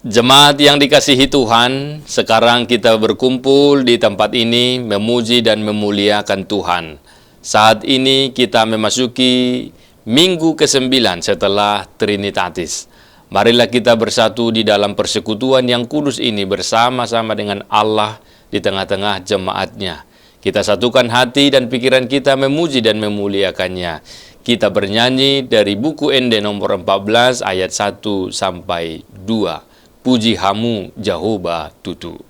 Jemaat yang dikasihi Tuhan, sekarang kita berkumpul di tempat ini memuji dan memuliakan Tuhan. Saat ini kita memasuki minggu ke-9 setelah Trinitatis. Marilah kita bersatu di dalam persekutuan yang kudus ini bersama-sama dengan Allah di tengah-tengah jemaatnya. Kita satukan hati dan pikiran kita memuji dan memuliakannya. Kita bernyanyi dari buku Ende nomor 14 ayat 1 sampai 2. Puji hamu Jehovah Tutu.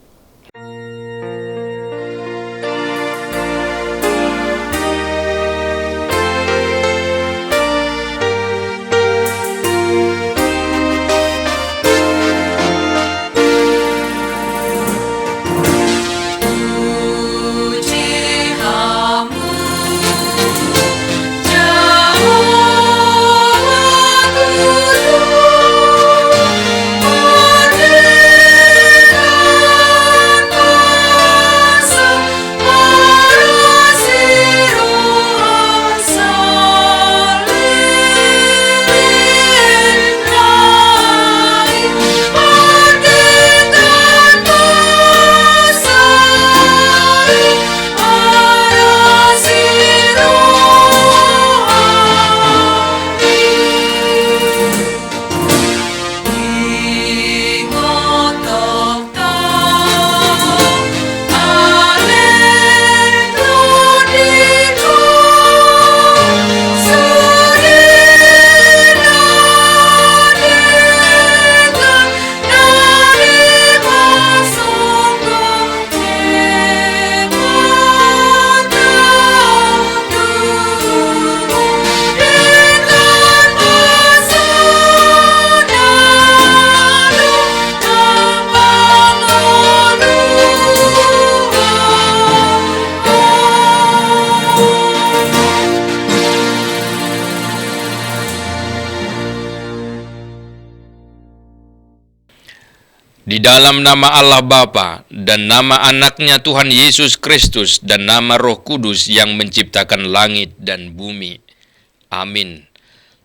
Di dalam nama Allah Bapa dan nama anaknya Tuhan Yesus Kristus dan nama Roh Kudus yang menciptakan langit dan bumi. Amin.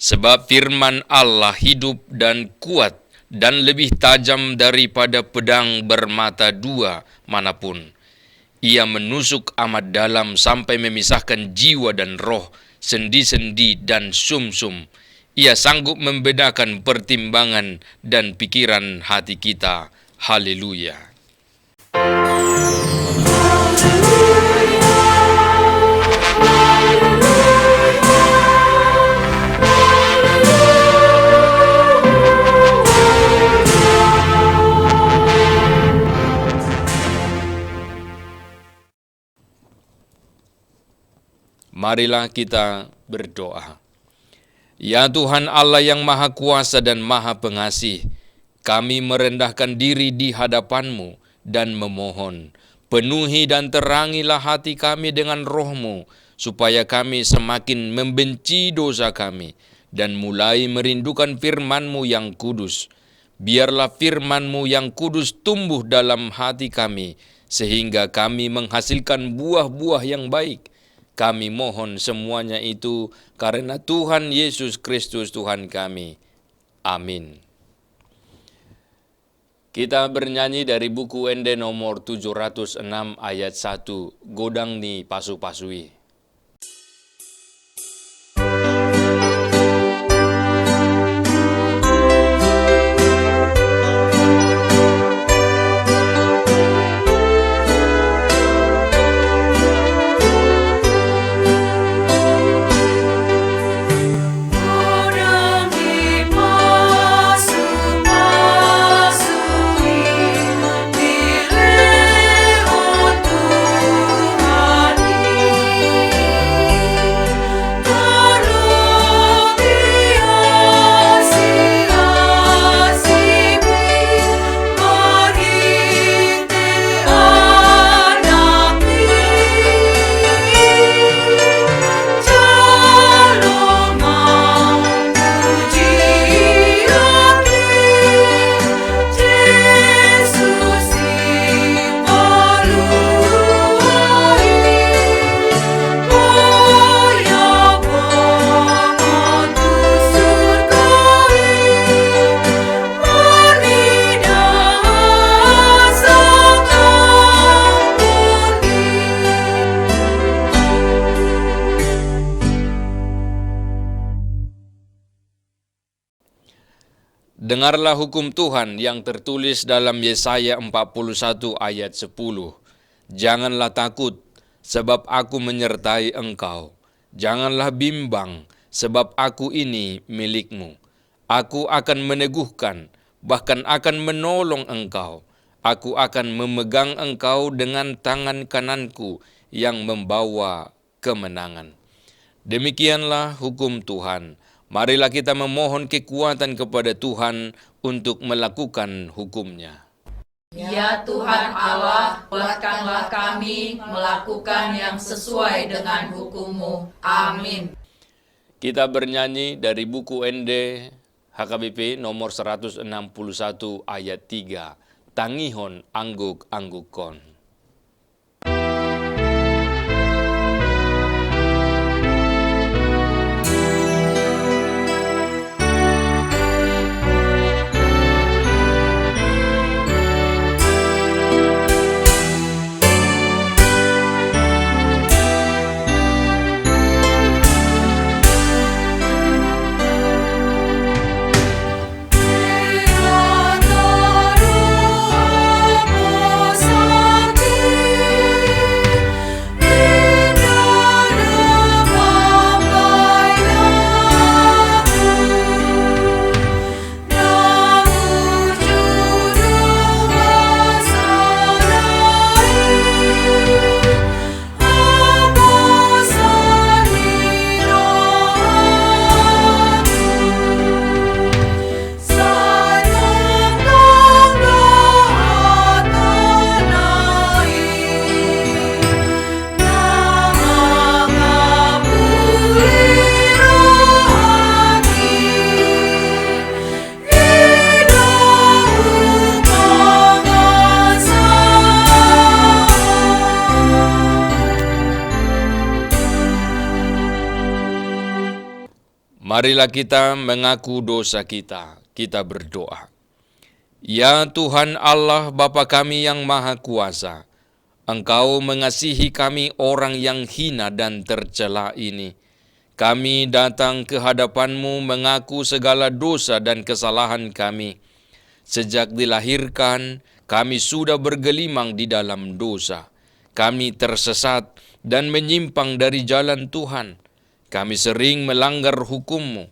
Sebab firman Allah hidup dan kuat dan lebih tajam daripada pedang bermata dua manapun. Ia menusuk amat dalam sampai memisahkan jiwa dan roh, sendi-sendi dan sumsum. Ia sanggup membedakan pertimbangan dan pikiran hati kita. Haleluya. Marilah kita berdoa. Ya Tuhan Allah yang Maha Kuasa dan Maha Pengasih, kami merendahkan diri di hadapan-Mu dan memohon, penuhi dan terangilah hati kami dengan Roh-Mu, supaya kami semakin membenci dosa kami dan mulai merindukan firman-Mu yang kudus. Biarlah firman-Mu yang kudus tumbuh dalam hati kami, sehingga kami menghasilkan buah-buah yang baik. Kami mohon semuanya itu karena Tuhan Yesus Kristus Tuhan kami. Amin. Kita bernyanyi dari buku Ende nomor 706 ayat 1, Godang ni pasu-pasui. Tuhan Dengarlah hukum Tuhan yang tertulis dalam Yesaya 41 ayat 10. Janganlah takut, sebab aku menyertai engkau. Janganlah bimbang, sebab aku ini milikmu. Aku akan meneguhkan, bahkan akan menolong engkau. Aku akan memegang engkau dengan tangan kananku yang membawa kemenangan. Demikianlah hukum Tuhan. Marilah kita memohon kekuatan kepada Tuhan untuk melakukan hukum-Nya. Ya Tuhan Allah, kuatkanlah kami melakukan yang sesuai dengan hukum-Mu. Amin. Kita bernyanyi dari buku ND HKBP nomor 161 ayat 3. Tangihon angguk anggukon. Marilah kita mengaku dosa kita. Kita berdoa. Ya Tuhan Allah Bapa kami yang Maha Kuasa, Engkau mengasihi kami orang yang hina dan tercela ini. Kami datang ke hadapan-Mu mengaku segala dosa dan kesalahan kami. Sejak dilahirkan, kami sudah bergelimang di dalam dosa. Kami tersesat dan menyimpang dari jalan Tuhan. Kami sering melanggar hukum-Mu.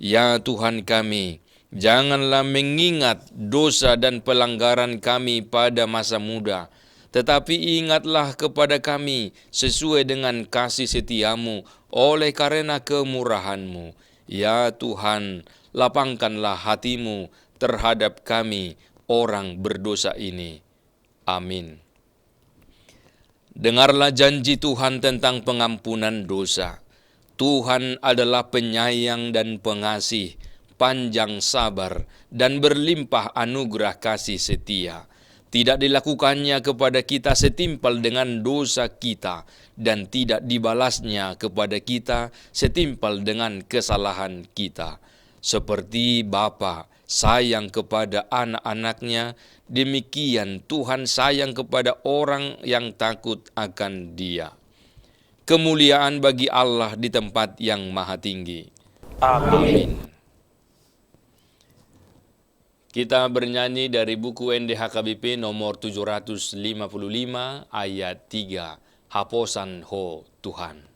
Ya Tuhan kami, janganlah mengingat dosa dan pelanggaran kami pada masa muda, tetapi ingatlah kepada kami sesuai dengan kasih setia-Mu oleh karena kemurahan-Mu. Ya Tuhan, lapangkanlah hati-Mu terhadap kami, orang berdosa ini. Amin. Dengarlah janji Tuhan tentang pengampunan dosa. Tuhan adalah penyayang dan pengasih, panjang sabar, dan berlimpah anugerah kasih setia. Tidak dilakukannya kepada kita setimpal dengan dosa kita, dan tidak dibalasnya kepada kita setimpal dengan kesalahan kita. Seperti Bapa sayang kepada anak-anaknya, demikian Tuhan sayang kepada orang yang takut akan Dia. Kemuliaan bagi Allah di tempat yang maha tinggi. Amin. Kita bernyanyi dari buku NDHKBP nomor 755 ayat 3. Haposan ho Tuhan.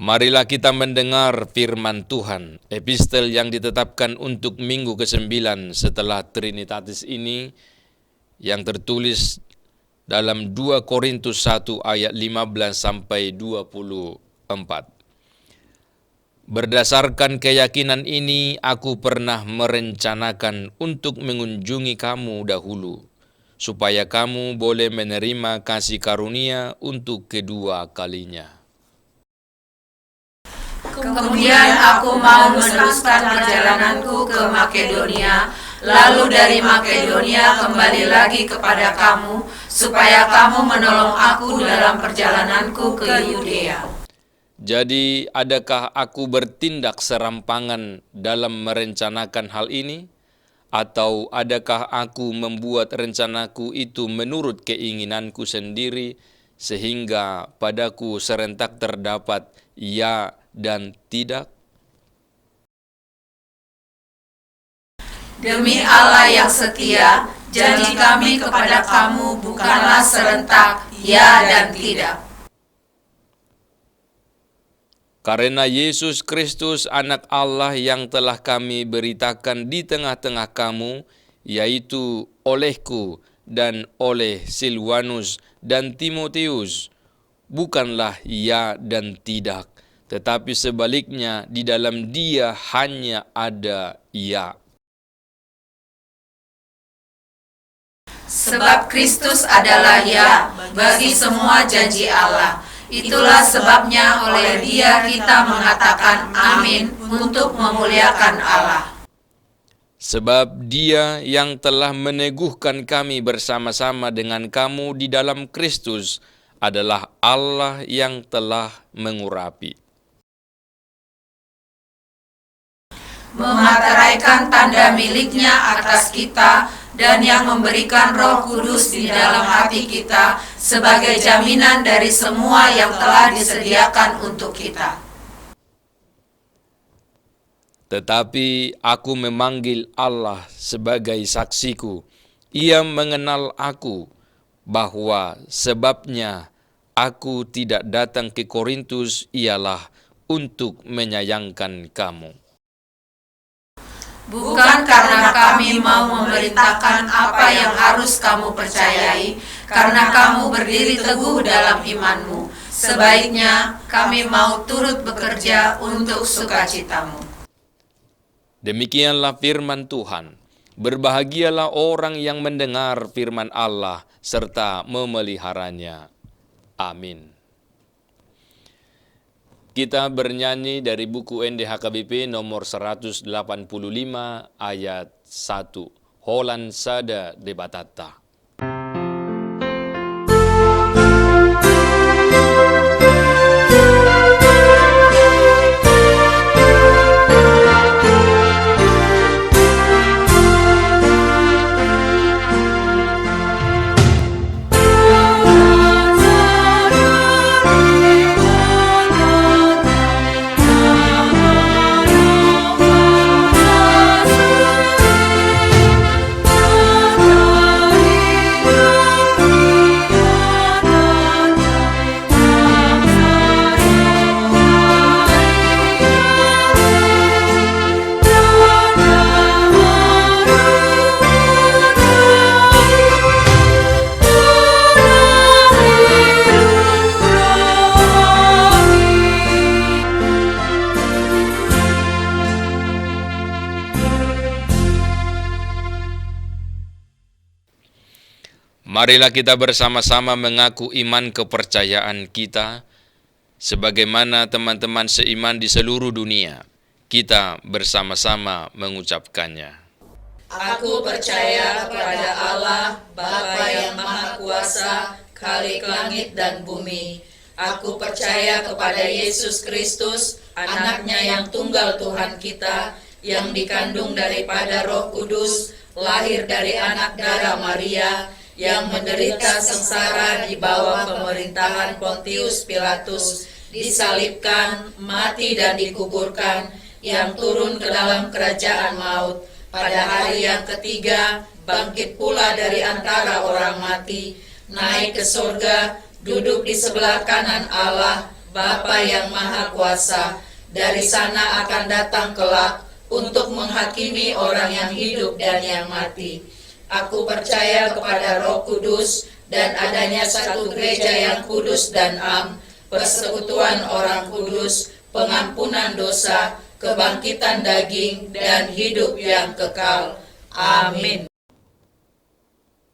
Marilah kita mendengar firman Tuhan, epistel yang ditetapkan untuk minggu ke-9 setelah Trinitatis ini, yang tertulis dalam 2 Korintus 1 ayat 15 sampai 24. Berdasarkan keyakinan ini, aku pernah merencanakan untuk mengunjungi kamu dahulu, supaya kamu boleh menerima kasih karunia untuk kedua kalinya. Kemudian aku mau meneruskan perjalananku ke Makedonia, lalu dari Makedonia kembali lagi kepada kamu, supaya kamu menolong aku dalam perjalananku ke Yudea. Jadi, adakah aku bertindak serampangan dalam merencanakan hal ini? Atau adakah aku membuat rencanaku itu menurut keinginanku sendiri, sehingga padaku serentak terdapat ya dan tidak? Demi Allah yang setia, janji kami kepada kamu bukanlah serentak ya dan tidak. Karena Yesus Kristus anak Allah yang telah kami beritakan di tengah-tengah kamu, yaitu olehku dan oleh Silwanus dan Timotius, bukanlah ya dan tidak, tetapi sebaliknya di dalam dia hanya ada ya. Sebab Kristus adalah ya bagi semua janji Allah. Itulah sebabnya oleh Dia kita mengatakan amin untuk memuliakan Allah. Sebab Dia yang telah meneguhkan kami bersama-sama dengan kamu di dalam Kristus adalah Allah yang telah mengurapi. Memateraikan tanda miliknya atas kita dan yang memberikan Roh Kudus di dalam hati kita sebagai jaminan dari semua yang telah disediakan untuk kita. Tetapi aku memanggil Allah sebagai saksiku. Ia mengenal aku, bahwa sebabnya aku tidak datang ke Korintus ialah untuk menyayangkan kamu. Bukan karena kami mau memerintahkan apa yang harus kamu percayai, karena kamu berdiri teguh dalam imanmu. Sebaiknya kami mau turut bekerja untuk sukacitamu. Demikianlah firman Tuhan. Berbahagialah orang yang mendengar firman Allah serta memeliharanya. Amin. Kita bernyanyi dari buku NDHKBP nomor 185 ayat 1. Holan sada debatata. Marilah kita bersama-sama mengaku iman kepercayaan kita, sebagaimana teman-teman seiman di seluruh dunia. Kita bersama-sama mengucapkannya. Aku percaya kepada Allah, Bapa yang Maha Kuasa, Khalik langit dan bumi. Aku percaya kepada Yesus Kristus, Anaknya yang tunggal Tuhan kita, yang dikandung daripada Roh Kudus, lahir dari anak darah Maria, yang menderita sengsara di bawah pemerintahan Pontius Pilatus, disalibkan, mati dan dikuburkan, yang turun ke dalam kerajaan maut, pada hari yang ketiga bangkit pula dari antara orang mati, naik ke surga, duduk di sebelah kanan Allah, Bapa yang Maha Kuasa. Dari sana akan datang kelak untuk menghakimi orang yang hidup dan yang mati. Aku percaya kepada Roh Kudus dan adanya satu gereja yang kudus dan am, persekutuan orang kudus, pengampunan dosa, kebangkitan daging, dan hidup yang kekal. Amin.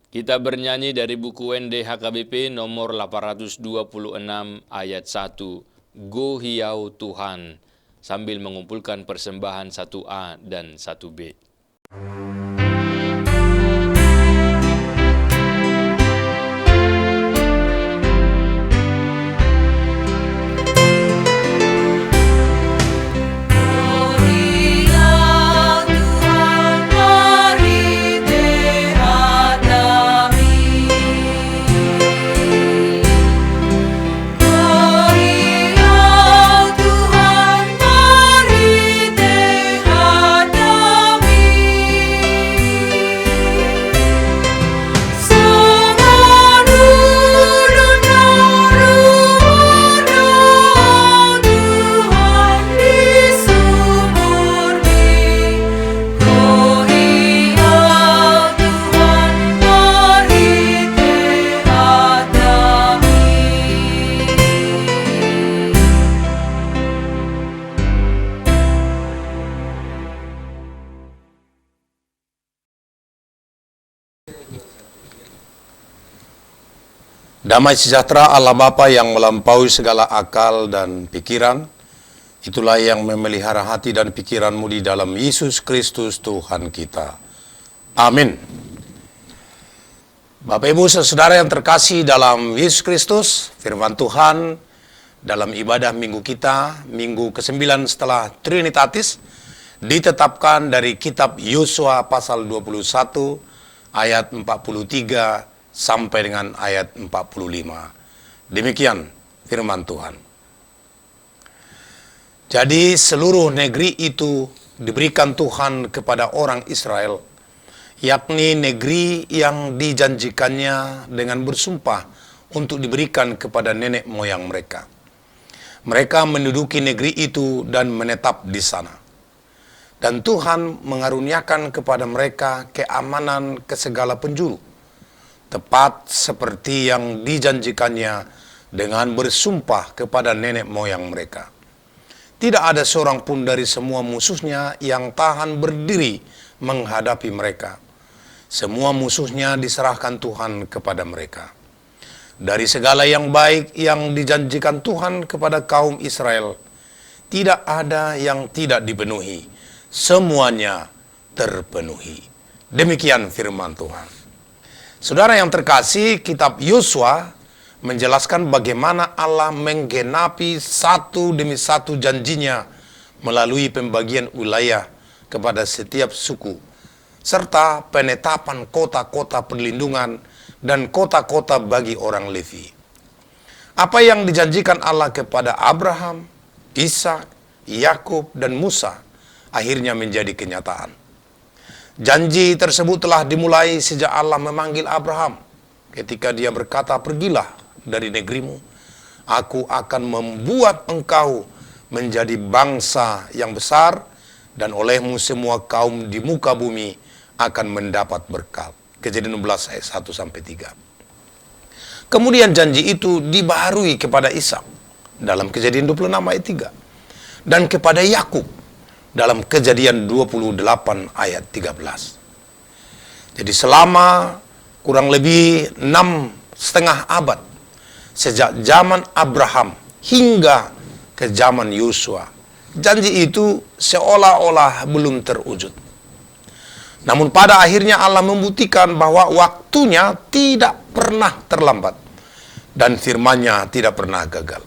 Kita bernyanyi dari buku NDHKBP nomor 826 ayat 1, Go Hiau Tuhan, sambil mengumpulkan persembahan 1A dan 1B. Damai sejahtera Allah Bapa yang melampaui segala akal dan pikiran, itulah yang memelihara hati dan pikiranmu di dalam Yesus Kristus Tuhan kita. Amin. Bapak Ibu saudara yang terkasih dalam Yesus Kristus, firman Tuhan dalam ibadah minggu kita, minggu ke-9 setelah Trinitatis, ditetapkan dari kitab Yosua pasal 21 ayat 43 sampai dengan ayat 45. Demikian firman Tuhan. Jadi seluruh negeri itu diberikan Tuhan kepada orang Israel, yakni negeri yang dijanjikannya dengan bersumpah untuk diberikan kepada nenek moyang mereka. Mereka menduduki negeri itu dan menetap di sana. Dan Tuhan mengaruniakan kepada mereka keamanan ke segala penjuru, tepat seperti yang dijanjikannya dengan bersumpah kepada nenek moyang mereka. Tidak ada seorang pun dari semua musuhnya yang tahan berdiri menghadapi mereka. Semua musuhnya diserahkan Tuhan kepada mereka. Dari segala yang baik yang dijanjikan Tuhan kepada kaum Israel, tidak ada yang tidak dipenuhi. Semuanya terpenuhi. Demikian firman Tuhan. Saudara yang terkasih, kitab Yosua menjelaskan bagaimana Allah menggenapi satu demi satu janjinya melalui pembagian wilayah kepada setiap suku, serta penetapan kota-kota perlindungan dan kota-kota bagi orang Levi. Apa yang dijanjikan Allah kepada Abraham, Ishak, Yakub, dan Musa akhirnya menjadi kenyataan. Janji tersebut telah dimulai sejak Allah memanggil Abraham ketika dia berkata, "Pergilah dari negerimu, aku akan membuat engkau menjadi bangsa yang besar, dan olehmu semua kaum di muka bumi akan mendapat berkat." Kejadian 16 ayat 1-3. Kemudian janji itu dibaharui kepada Ishak dalam Kejadian 26 ayat 3, dan kepada Yakub dalam Kejadian 28 ayat 13. Jadi selama kurang lebih 6,5 abad, sejak zaman Abraham hingga ke zaman Yosua, janji itu seolah-olah belum terwujud. Namun pada akhirnya Allah membuktikan bahwa waktunya tidak pernah terlambat dan firman-Nya tidak pernah gagal.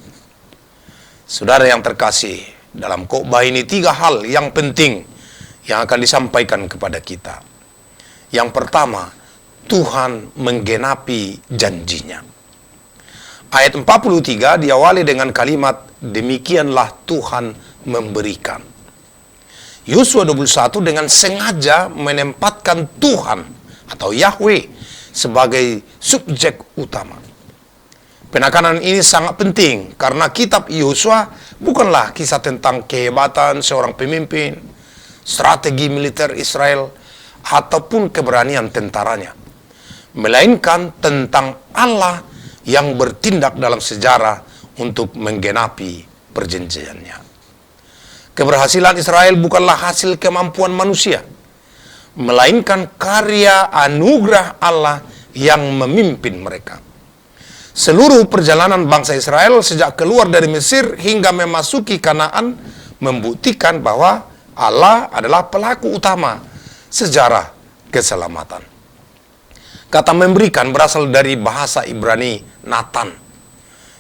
Saudara yang terkasih, dalam khotbah ini 3 hal yang penting yang akan disampaikan kepada kita. Yang pertama, Tuhan menggenapi janjinya. Ayat 43 diawali dengan kalimat, "Demikianlah Tuhan memberikan." Yosua 21 dengan sengaja menempatkan Tuhan atau Yahweh sebagai subjek utama. Penekanan ini sangat penting karena kitab Yosua bukanlah kisah tentang kehebatan seorang pemimpin, strategi militer Israel, ataupun keberanian tentaranya, melainkan tentang Allah yang bertindak dalam sejarah untuk menggenapi perjanjiannya. Keberhasilan Israel bukanlah hasil kemampuan manusia, melainkan karya anugerah Allah yang memimpin mereka. Seluruh perjalanan bangsa Israel sejak keluar dari Mesir hingga memasuki Kanaan membuktikan bahwa Allah adalah pelaku utama sejarah keselamatan. Kata memberikan berasal dari bahasa Ibrani Natan,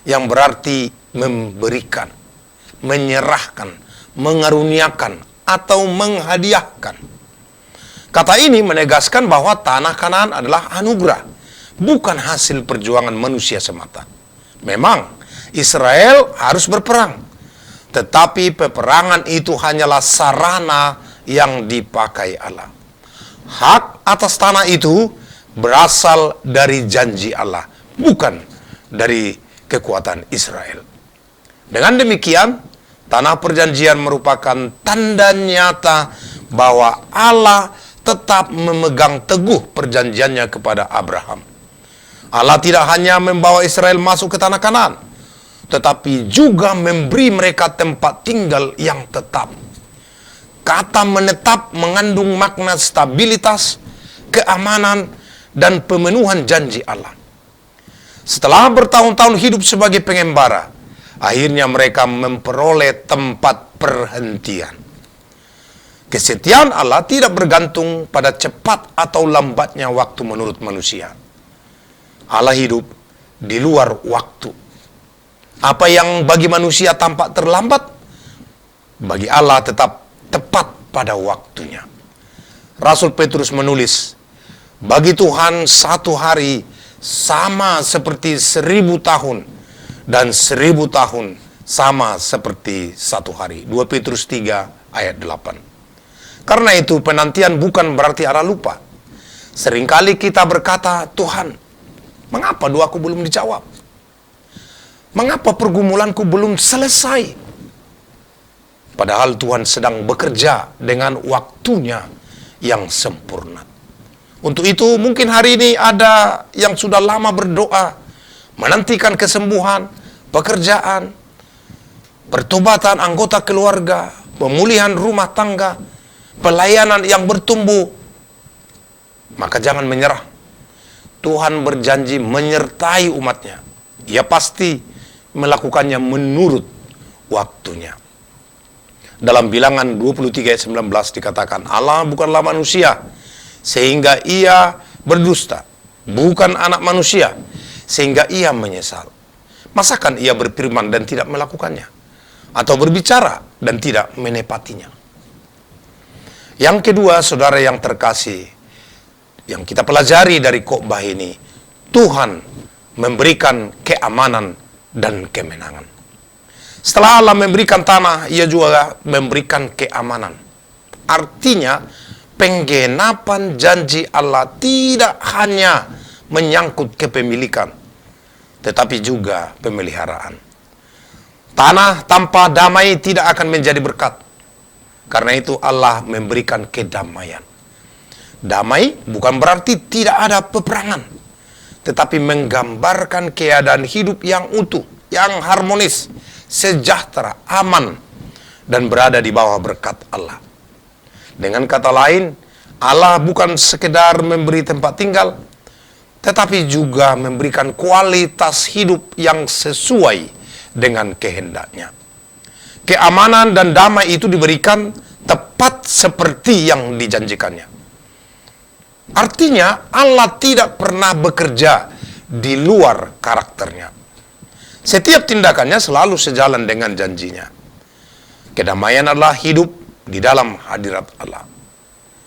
yang berarti memberikan, menyerahkan, mengaruniakan, atau menghadiahkan. Kata ini menegaskan bahwa tanah Kanaan adalah anugerah, bukan hasil perjuangan manusia semata. Memang Israel harus berperang, tetapi peperangan itu hanyalah sarana yang dipakai Allah. Hak atas tanah itu berasal dari janji Allah, bukan dari kekuatan Israel. Dengan demikian, tanah perjanjian merupakan tanda nyata bahwa Allah tetap memegang teguh perjanjiannya kepada Abraham. Allah tidak hanya membawa Israel masuk ke tanah Kanaan, tetapi juga memberi mereka tempat tinggal yang tetap. Kata menetap mengandung makna stabilitas, keamanan, dan pemenuhan janji Allah. Setelah bertahun-tahun hidup sebagai pengembara, akhirnya mereka memperoleh tempat perhentian. Kesetiaan Allah tidak bergantung pada cepat atau lambatnya waktu menurut manusia. Allah hidup di luar waktu. Apa yang bagi manusia tampak terlambat, bagi Allah tetap tepat pada waktunya. Rasul Petrus menulis, bagi Tuhan satu hari sama seperti 1000 tahun, dan 1000 tahun sama seperti satu hari. 2 Petrus 3 ayat 8. Karena itu penantian bukan berarti Allah lupa. Seringkali kita berkata, Tuhan, mengapa doaku belum dijawab? Mengapa pergumulanku belum selesai? Padahal Tuhan sedang bekerja dengan waktunya yang sempurna. Untuk itu mungkin hari ini ada yang sudah lama berdoa, menantikan kesembuhan, pekerjaan, pertobatan anggota keluarga, pemulihan rumah tangga, pelayanan yang bertumbuh. Maka jangan menyerah. Tuhan berjanji menyertai umatnya. Ia pasti melakukannya menurut waktunya. Dalam Bilangan 23 ayat 19 dikatakan, Allah bukanlah manusia sehingga ia berdusta, bukan anak manusia sehingga ia menyesal. Masakan ia berfirman dan tidak melakukannya, atau berbicara dan tidak menepatinya? Yang kedua, saudara yang terkasih, yang kita pelajari dari khotbah ini, Tuhan memberikan keamanan dan kemenangan. Setelah Allah memberikan tanah, Ia juga memberikan keamanan. Artinya, penggenapan janji Allah tidak hanya menyangkut kepemilikan, tetapi juga pemeliharaan. Tanah tanpa damai tidak akan menjadi berkat. Karena itu Allah memberikan kedamaian. Damai bukan berarti tidak ada peperangan, tetapi menggambarkan keadaan hidup yang utuh, yang harmonis, sejahtera, aman, dan berada di bawah berkat Allah. Dengan kata lain, Allah bukan sekedar memberi tempat tinggal, tetapi juga memberikan kualitas hidup yang sesuai dengan kehendaknya. Keamanan dan damai itu diberikan tepat seperti yang dijanjikannya. Artinya Allah tidak pernah bekerja di luar karakternya. Setiap tindakannya selalu sejalan dengan janjinya. Kedamaian adalah hidup di dalam hadirat Allah.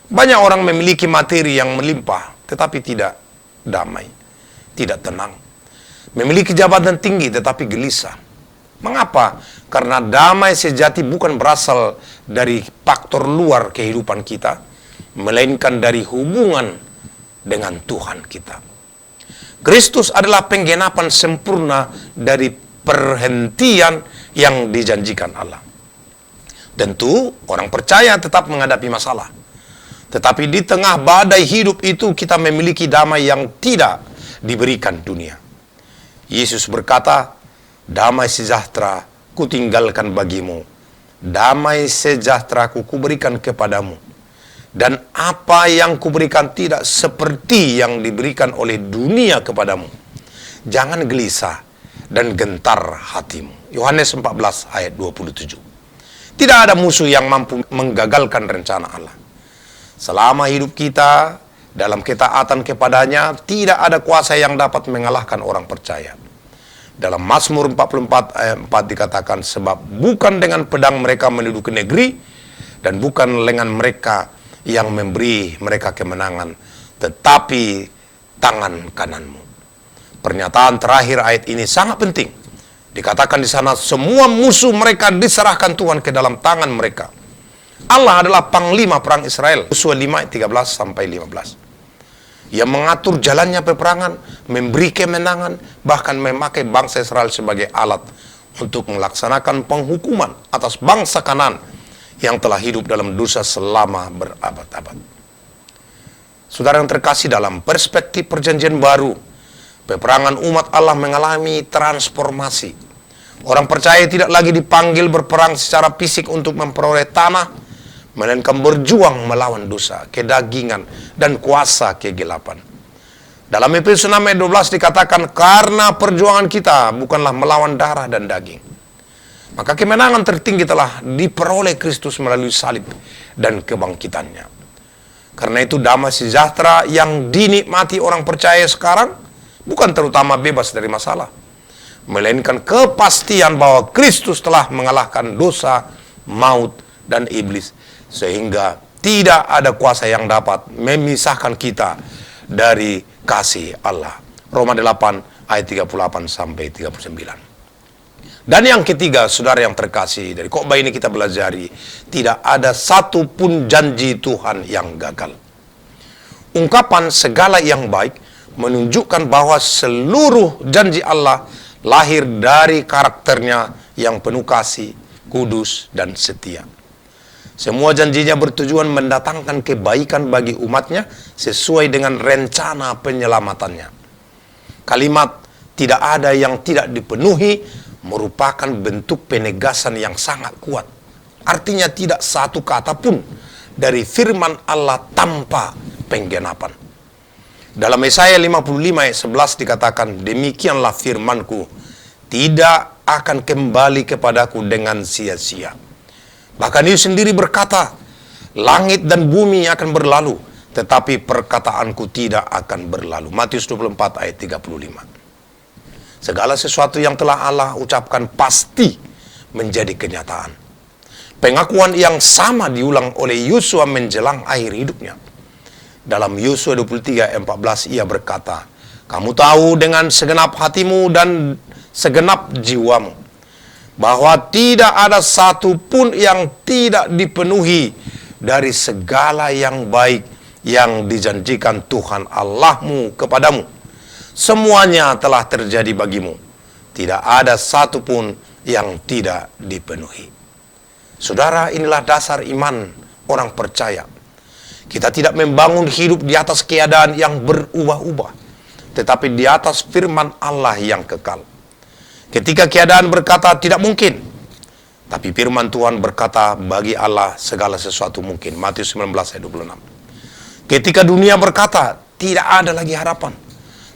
Banyak orang memiliki materi yang melimpah, tetapi tidak damai, tidak tenang. Memiliki jabatan tinggi, tetapi gelisah. Mengapa? Karena damai sejati bukan berasal dari faktor luar kehidupan kita, melainkan dari hubungan dengan Tuhan kita. Kristus adalah penggenapan sempurna dari perhentian yang dijanjikan Allah. Tentu orang percaya tetap menghadapi masalah. Tetapi di tengah badai hidup itu kita memiliki damai yang tidak diberikan dunia. Yesus berkata, damai sejahtera kutinggalkan bagimu, damai sejahtera kuberikan kepadamu. Dan apa yang kuberikan tidak seperti yang diberikan oleh dunia kepadamu. Jangan gelisah dan gentar hatimu. Yohanes 14 ayat 27. Tidak ada musuh yang mampu menggagalkan rencana Allah. Selama hidup kita dalam ketaatan kepadanya, tidak ada kuasa yang dapat mengalahkan orang percaya. Dalam Mazmur 44 ayat 4 dikatakan, sebab bukan dengan pedang mereka menduduki negeri, dan bukan lengan mereka yang memberi mereka kemenangan, tetapi tangan kananmu. Pernyataan terakhir ayat ini sangat penting. Dikatakan di sana, semua musuh mereka diserahkan Tuhan ke dalam tangan mereka. Allah adalah panglima perang Israel. Yosua 5 ayat 13 sampai 15. Yang mengatur jalannya peperangan, memberi kemenangan, bahkan memakai bangsa Israel sebagai alat untuk melaksanakan penghukuman atas bangsa Kanaan yang telah hidup dalam dosa selama berabad-abad. Saudara yang terkasih, dalam perspektif perjanjian baru, peperangan umat Allah mengalami transformasi. Orang percaya tidak lagi dipanggil berperang secara fisik untuk memperoleh tanah, melainkan berjuang melawan dosa, kedagingan, dan kuasa kegelapan. Dalam Efesus 6 ayat 12 dikatakan, karena perjuangan kita bukanlah melawan darah dan daging. Maka kemenangan tertinggi telah diperoleh Kristus melalui salib dan kebangkitannya. Karena itu damai sejahtera yang dinikmati orang percaya sekarang bukan terutama bebas dari masalah, melainkan kepastian bahwa Kristus telah mengalahkan dosa, maut, dan iblis, sehingga tidak ada kuasa yang dapat memisahkan kita dari kasih Allah. Roma 8 ayat 38 sampai 39. Dan yang ketiga, saudara yang terkasih, dari khotbah ini kita belajari, tidak ada satu pun janji Tuhan yang gagal. Ungkapan segala yang baik menunjukkan bahwa seluruh janji Allah lahir dari karakternya yang penuh kasih, kudus, dan setia. Semua janjinya bertujuan mendatangkan kebaikan bagi umatnya sesuai dengan rencana penyelamatannya. Kalimat tidak ada yang tidak dipenuhi merupakan bentuk penegasan yang sangat kuat. Artinya tidak satu kata pun dari firman Allah tanpa penggenapan. Dalam Yesaya 55 ayat 11 dikatakan, demikianlah firmanku, tidak akan kembali kepadaku dengan sia-sia. Bahkan Yesus sendiri berkata, langit dan bumi akan berlalu, tetapi perkataanku tidak akan berlalu. Matius 24 ayat 35. Segala sesuatu yang telah Allah ucapkan pasti menjadi kenyataan. Pengakuan yang sama diulang oleh Yosua menjelang akhir hidupnya. Dalam Yosua 23 ayat 14 ia berkata, kamu tahu dengan segenap hatimu dan segenap jiwamu, bahwa tidak ada satu pun yang tidak dipenuhi dari segala yang baik yang dijanjikan Tuhan Allahmu kepadamu. Semuanya telah terjadi bagimu. Tidak ada satu pun yang tidak dipenuhi. Saudara, inilah dasar iman orang percaya. Kita tidak membangun hidup di atas keadaan yang berubah-ubah, tetapi di atas firman Allah yang kekal. Ketika keadaan berkata tidak mungkin, tapi firman Tuhan berkata bagi Allah segala sesuatu mungkin. Matius 19 ayat 26. Ketika dunia berkata tidak ada lagi harapan,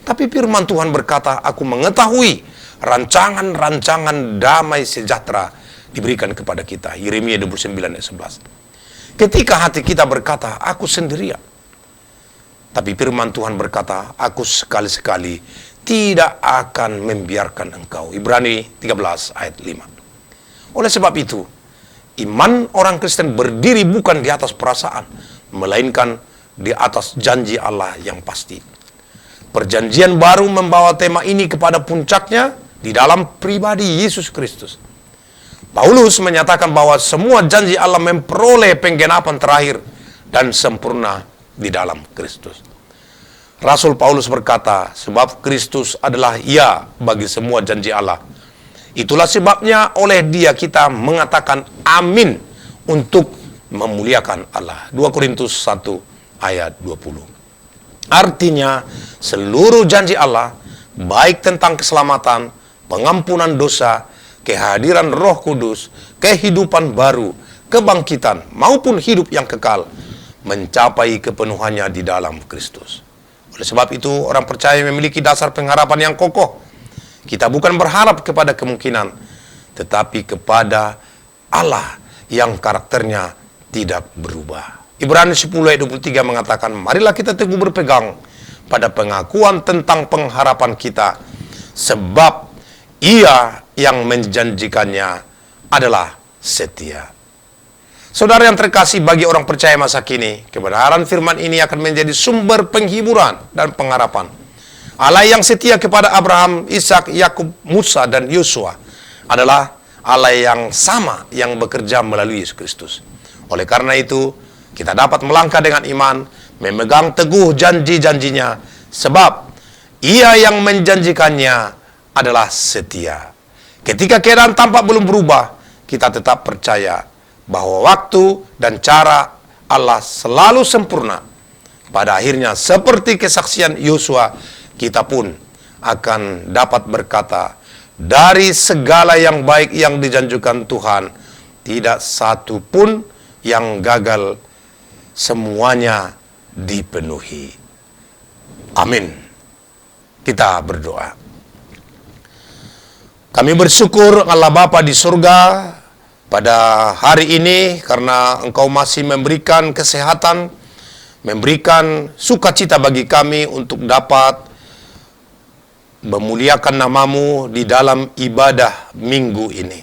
tapi firman Tuhan berkata, aku mengetahui rancangan-rancangan damai sejahtera diberikan kepada kita. Yeremia 29 ayat 11. Ketika hati kita berkata, aku sendirian, tapi firman Tuhan berkata, aku sekali-sekali tidak akan membiarkan engkau. Ibrani 13 ayat 5. Oleh sebab itu, iman orang Kristen berdiri bukan di atas perasaan, melainkan di atas janji Allah yang pasti. Perjanjian baru membawa tema ini kepada puncaknya di dalam pribadi Yesus Kristus. Paulus menyatakan bahwa semua janji Allah memperoleh penggenapan terakhir dan sempurna di dalam Kristus. Rasul Paulus berkata, sebab Kristus adalah ya bagi semua janji Allah. Itulah sebabnya oleh Dia kita mengatakan amin untuk memuliakan Allah. 2 Korintus 1 ayat 20. Artinya, seluruh janji Allah, baik tentang keselamatan, pengampunan dosa, kehadiran Roh Kudus, kehidupan baru, kebangkitan, maupun hidup yang kekal, mencapai kepenuhannya di dalam Kristus. Oleh sebab itu, orang percaya memiliki dasar pengharapan yang kokoh. Kita bukan berharap kepada kemungkinan, tetapi kepada Allah yang karakternya tidak berubah. Ibrani 10 ayat 23 mengatakan, marilah kita teguh berpegang pada pengakuan tentang pengharapan kita, sebab Ia yang menjanjikannya adalah setia. Saudara yang terkasih, bagi orang percaya masa kini, kebenaran firman ini akan menjadi sumber penghiburan dan pengharapan. Allah yang setia kepada Abraham, Ishak, Yakub, Musa, dan Yosua adalah Allah yang sama yang bekerja melalui Yesus Kristus. Oleh karena itu, kita dapat melangkah dengan iman, memegang teguh janji-janjinya, sebab Ia yang menjanjikannya adalah setia. Ketika keadaan tampak belum berubah, kita tetap percaya bahwa waktu dan cara Allah selalu sempurna. Pada akhirnya, seperti kesaksian Yosua, kita pun akan dapat berkata, dari segala yang baik yang dijanjikan Tuhan, tidak satu pun yang gagal, semuanya dipenuhi. Amin. Kita berdoa. Kami bersyukur Allah Bapa di surga pada hari ini karena Engkau masih memberikan kesehatan, memberikan sukacita bagi kami untuk dapat memuliakan nama-Mu di dalam ibadah minggu ini.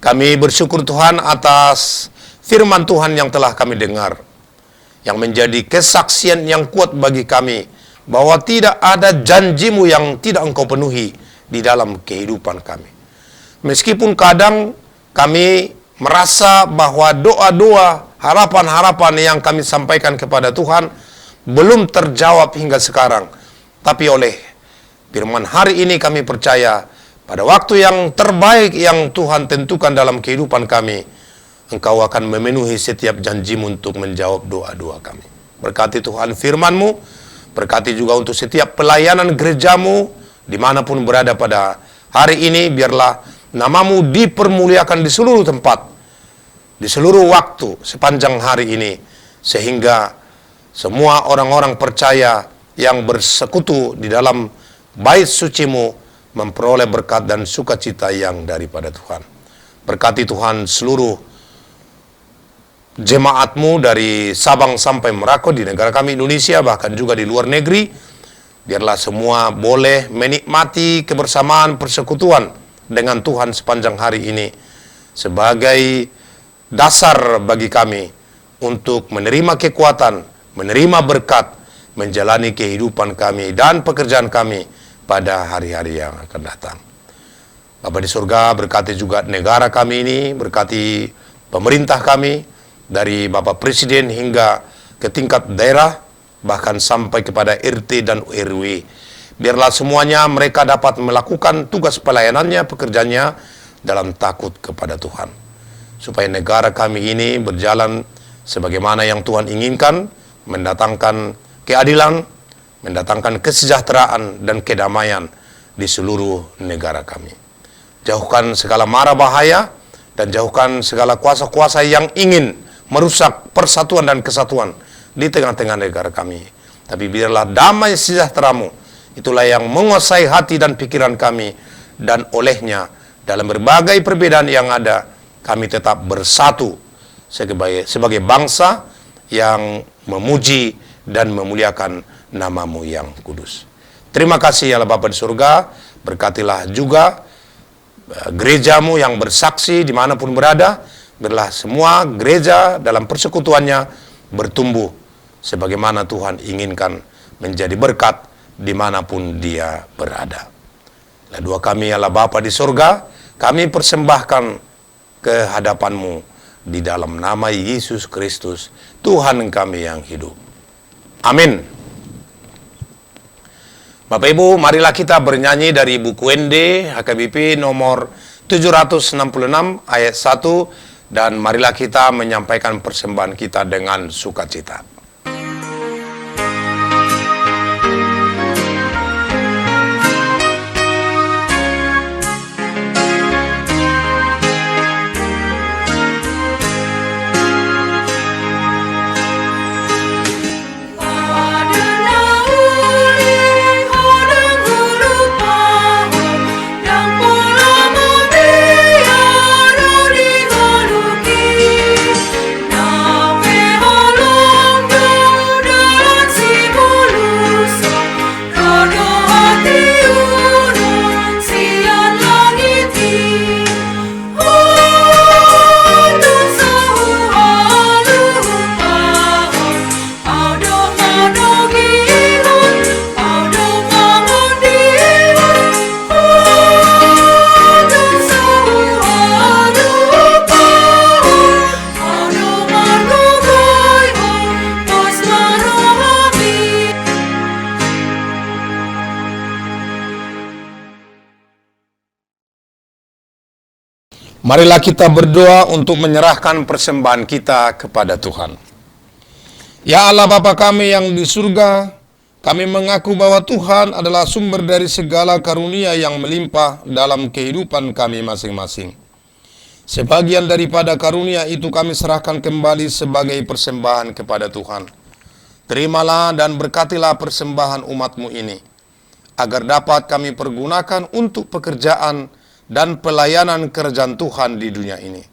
Kami bersyukur Tuhan atas firman Tuhan yang telah kami dengar, yang menjadi kesaksian yang kuat bagi kami, bahwa tidak ada janji-Mu yang tidak Engkau penuhi di dalam kehidupan kami. Meskipun kadang kami merasa bahwa doa-doa, harapan-harapan yang kami sampaikan kepada Tuhan belum terjawab hingga sekarang, tapi oleh firman hari ini kami percaya pada waktu yang terbaik yang Tuhan tentukan dalam kehidupan kami, Engkau akan memenuhi setiap janji-Mu untuk menjawab doa-doa kami. Berkati Tuhan firman-Mu, berkati juga untuk setiap pelayanan gereja-Mu, dimanapun berada pada hari ini, biarlah nama-Mu dipermuliakan di seluruh tempat, di seluruh waktu, sepanjang hari ini, sehingga semua orang-orang percaya yang bersekutu di dalam bait suci-Mu memperoleh berkat dan sukacita yang daripada Tuhan. Berkati Tuhan seluruh jemaat-Mu dari Sabang sampai Merauke di negara kami Indonesia, bahkan juga di luar negeri. Biarlah semua boleh menikmati kebersamaan persekutuan dengan Tuhan sepanjang hari ini sebagai dasar bagi kami untuk menerima kekuatan, menerima berkat, menjalani kehidupan kami dan pekerjaan kami pada hari-hari yang akan datang. Bapa di surga, berkati juga negara kami ini, berkati pemerintah kami, dari Bapak Presiden hingga ke tingkat daerah, bahkan sampai kepada RT dan RW. Biarlah semuanya mereka dapat melakukan tugas pelayanannya, pekerjaannya dalam takut kepada Tuhan. Supaya negara kami ini berjalan sebagaimana yang Tuhan inginkan, mendatangkan keadilan, mendatangkan kesejahteraan dan kedamaian di seluruh negara kami. Jauhkan segala mara bahaya dan jauhkan segala kuasa-kuasa yang ingin merusak persatuan dan kesatuan di tengah-tengah negara kami. Tapi biarlah damai sejahtera-Mu, itulah yang menguasai hati dan pikiran kami, dan olehnya dalam berbagai perbedaan yang ada, kami tetap bersatu sebagai bangsa yang memuji dan memuliakan nama-Mu yang kudus. Terima kasih ya Allah Bapa di surga, berkatilah juga gereja-Mu yang bersaksi dimanapun berada. Biarlah semua gereja dalam persekutuannya bertumbuh sebagaimana Tuhan inginkan, menjadi berkat dimanapun dia berada. Lah doa kami ya Allah Bapa di surga, kami persembahkan ke hadapan-Mu di dalam nama Yesus Kristus, Tuhan kami yang hidup. Amin. Bapak Ibu, marilah kita bernyanyi dari buku ND HKBP nomor 766 ayat 1, dan marilah kita menyampaikan persembahan kita dengan sukacita. Marilah kita berdoa untuk menyerahkan persembahan kita kepada Tuhan. Ya Allah Bapa kami yang di surga, kami mengaku bahwa Tuhan adalah sumber dari segala karunia yang melimpah dalam kehidupan kami masing-masing. Sebagian daripada karunia itu kami serahkan kembali sebagai persembahan kepada Tuhan. Terimalah dan berkatilah persembahan umat-Mu ini, agar dapat kami pergunakan untuk pekerjaan dan pelayanan kerajaan Tuhan di dunia ini.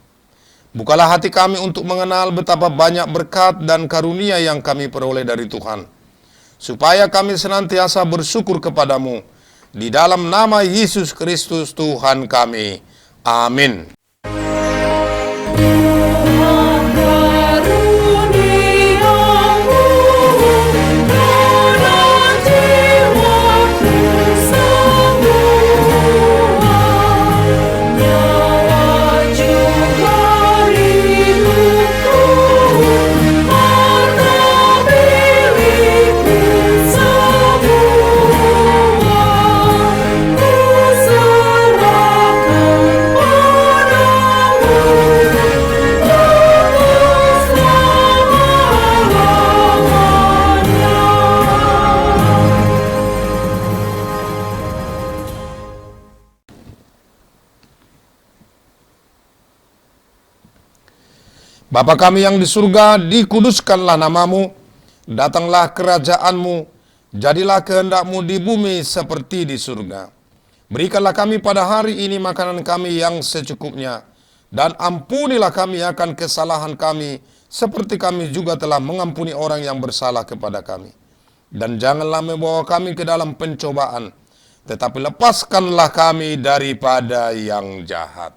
Bukalah hati kami untuk mengenal betapa banyak berkat dan karunia yang kami peroleh dari Tuhan, supaya kami senantiasa bersyukur kepadamu, di dalam nama Yesus Kristus Tuhan kami. Amin. Bapa kami yang di surga, dikuduskanlah namamu, datanglah kerajaanmu, jadilah kehendak-Mu di bumi seperti di surga. Berikanlah kami pada hari ini makanan kami yang secukupnya, dan ampunilah kami akan kesalahan kami, seperti kami juga telah mengampuni orang yang bersalah kepada kami. Dan janganlah membawa kami ke dalam pencobaan, tetapi lepaskanlah kami daripada yang jahat.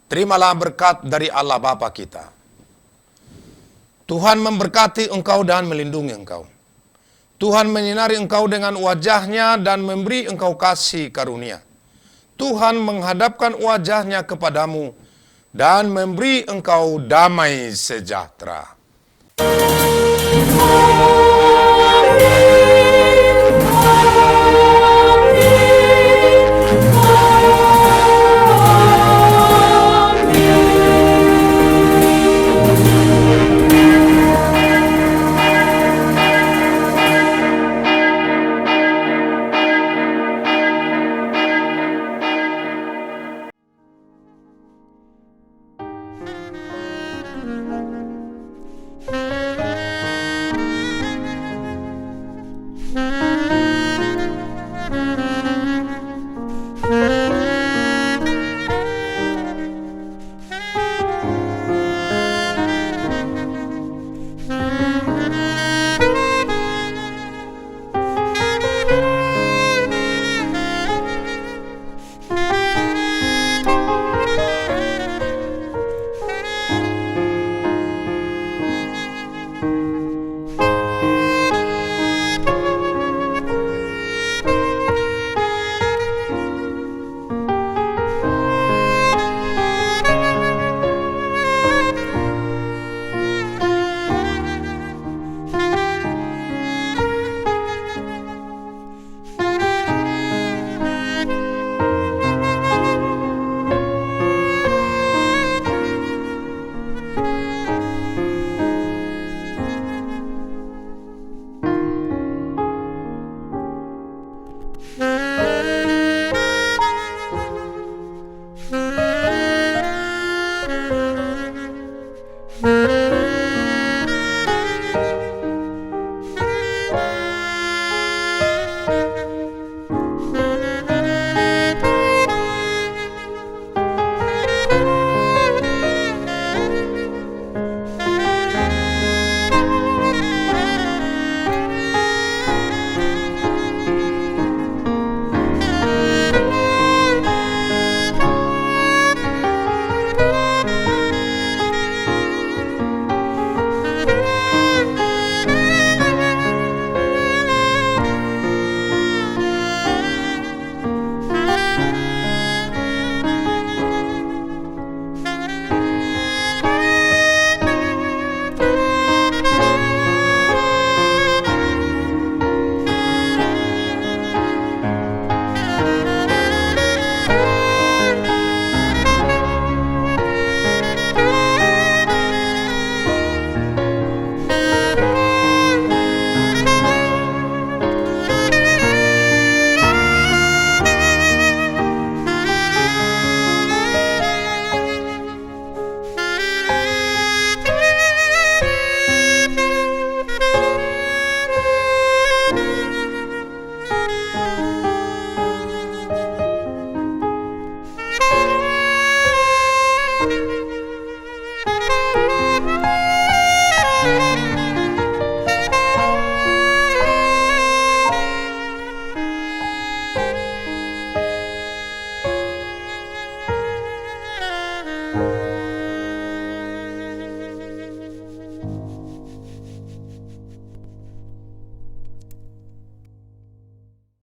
Terimalah berkat dari Allah Bapa kita. Tuhan memberkati engkau dan melindungi engkau. Tuhan menyinari engkau dengan wajah-Nya dan memberi engkau kasih karunia. Tuhan menghadapkan wajah-Nya kepadamu dan memberi engkau damai sejahtera.